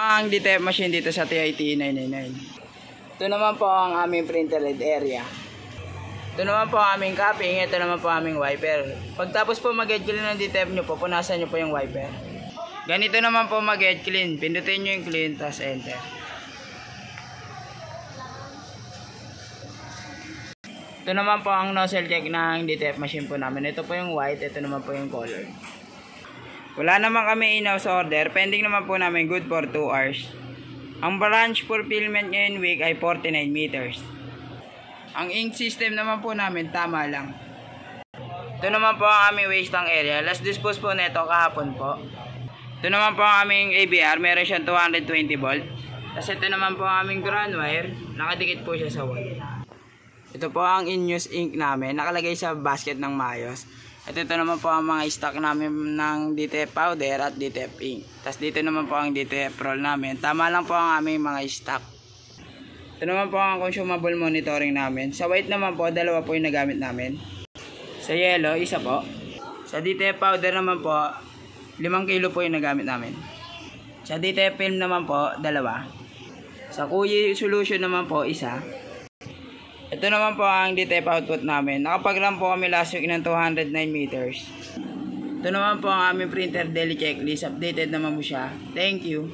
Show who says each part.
Speaker 1: Ang DTF machine dito sa TIT 999. Ito naman po ang aming printed area. Ito naman po ang aming cupping. Ito naman po ang aming wiper. Pagtapos po mag-head clean ng DTF nyo po, punasan nyo po yung wiper. Ganito naman po mag-head clean. Pindutin nyo yung clean, tapos enter. Ito naman po ang nozzle check ng DTF machine po namin. Ito po yung white, ito naman po yung color. Wala naman kami in-house order. Pending naman po namin good for 2 hours. Ang branch fulfillment ngayon week ay 49 meters. Ang ink system naman po namin tama lang. Ito naman po ang aming waste tank area. Last dispose po nito kahapon po. Ito naman po ang aming ABR. Meron siyang 220 volt. Tapos ito naman po ang aming ground wire. Nakadikit po siya sa wall. Ito po ang in-use ink namin. Nakalagay sa basket ng maayos. At ito naman po ang mga stock namin ng DTF powder at DTF ink. Tapos dito naman po ang DTF roll namin. Tama lang po ang aming mga stock. Ito naman po ang consumable monitoring namin. Sa white naman po, dalawa po yung nagamit namin. Sa yellow, isa po. Sa DTF powder naman po, 5 kilo po yung nagamit namin. Sa DTF film naman po, 2. Sa Kuyi solution naman po, 1. Ito naman po ang DTF output namin. Nakapag-run po kami last week ng 209 meters. Ito naman po ang aming printer daily checklist. Updated naman po siya. Thank you.